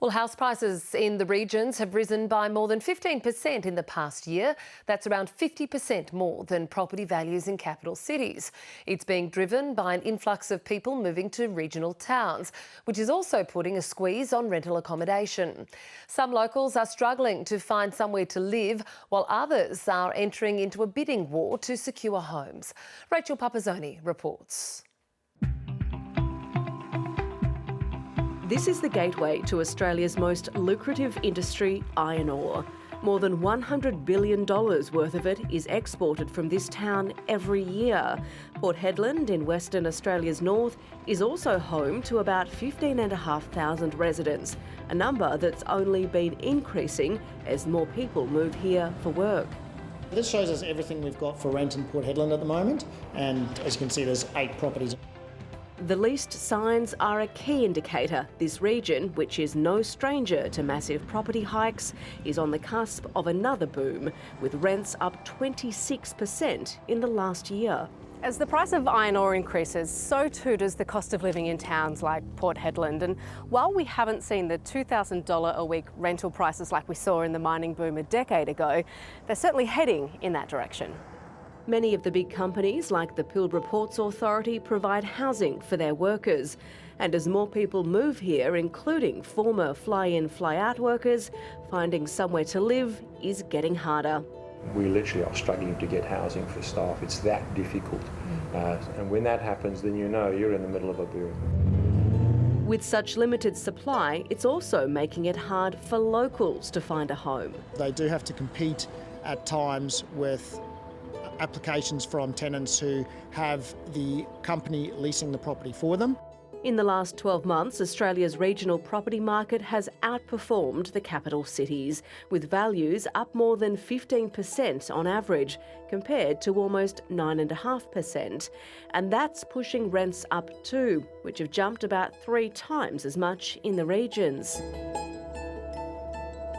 Well, house prices in the regions have risen by more than 15% in the past year. That's around 50% more than property values in capital cities. It's being driven by an influx of people moving to regional towns, which is also putting a squeeze on rental accommodation. Some locals are struggling to find somewhere to live, while others are entering into a bidding war to secure homes. Rachel Papazzoni reports. This is the gateway to Australia's most lucrative industry, iron ore. More than $100 billion worth of it is exported from this town every year. Port Hedland in Western Australia's north is also home to about 15,500 residents, a number that's only been increasing as more people move here for work. This shows us everything we've got for rent in Port Hedland at the moment, and as you can see, there's 8 properties. The leased signs are a key indicator. This region, which is no stranger to massive property hikes, is on the cusp of another boom, with rents up 26% in the last year. As the price of iron ore increases, so too does the cost of living in towns like Port Hedland. And while we haven't seen the $2,000 a week rental prices like we saw in the mining boom a decade ago, they're certainly heading in that direction. Many of the big companies, like the Pilbara Ports Authority, provide housing for their workers. And as more people move here, including former fly-in, fly-out workers, finding somewhere to live is getting harder. We literally are struggling to get housing for staff. It's that difficult. And when that happens, then you know you're in the middle of a boom. With such limited supply, it's also making it hard for locals to find a home. They do have to compete at times with applications from tenants who have the company leasing the property for them. In the last 12 months, Australia's regional property market has outperformed the capital cities, with values up more than 15% on average, compared to almost 9.5%. And that's pushing rents up too, which have jumped about 3 times as much in the regions.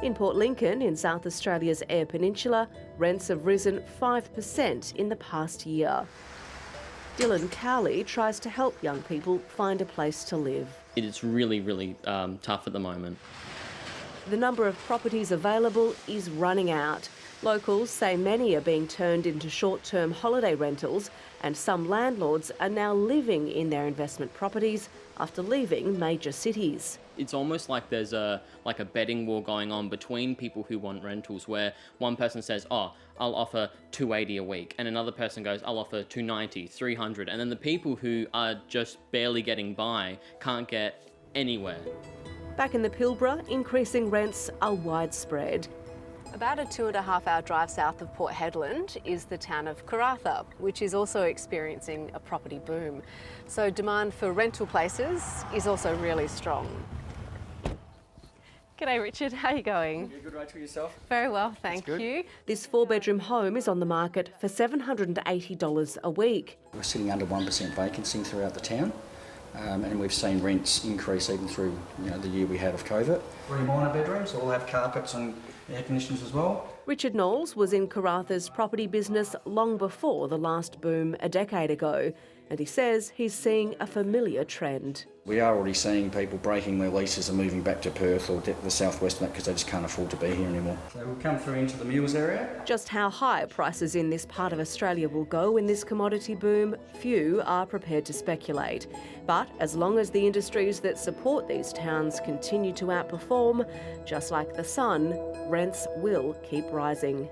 In Port Lincoln, in South Australia's Eyre Peninsula, rents have risen 5% in the past year. Dylan Cowley tries to help young people find a place to live. It's really tough at the moment. The number of properties available is running out. Locals say many are being turned into short-term holiday rentals, and some landlords are now living in their investment properties after leaving major cities. It's almost like there's a betting war going on between people who want rentals, where one person says, oh, I'll offer $280 a week, and another person goes, I'll offer $290, $300, and then the people who are just barely getting by can't get anywhere. Back in the Pilbara, increasing rents are widespread. About a 2.5-hour drive south of Port Hedland is the town of Karratha, which is also experiencing a property boom. So demand for rental places is also really strong. G'day Richard, how are you going? Yeah, good, Rachel, yourself? Very well, thank you. This 4-bedroom home is on the market for $780 a week. We're sitting under 1% vacancy throughout the town, and we've seen rents increase even through the year we had of COVID. 3 minor bedrooms, all have carpets and air conditioners as well. Richard Knowles was in Karratha's property business long before the last boom a decade ago, and he says he's seeing a familiar trend. We are already seeing people breaking their leases and moving back to Perth or the southwest because they just can't afford to be here anymore. So we'll come through into the Mules area. Just how high prices in this part of Australia will go in this commodity boom, few are prepared to speculate. But as long as the industries that support these towns continue to outperform, just like the sun, rents will keep rising.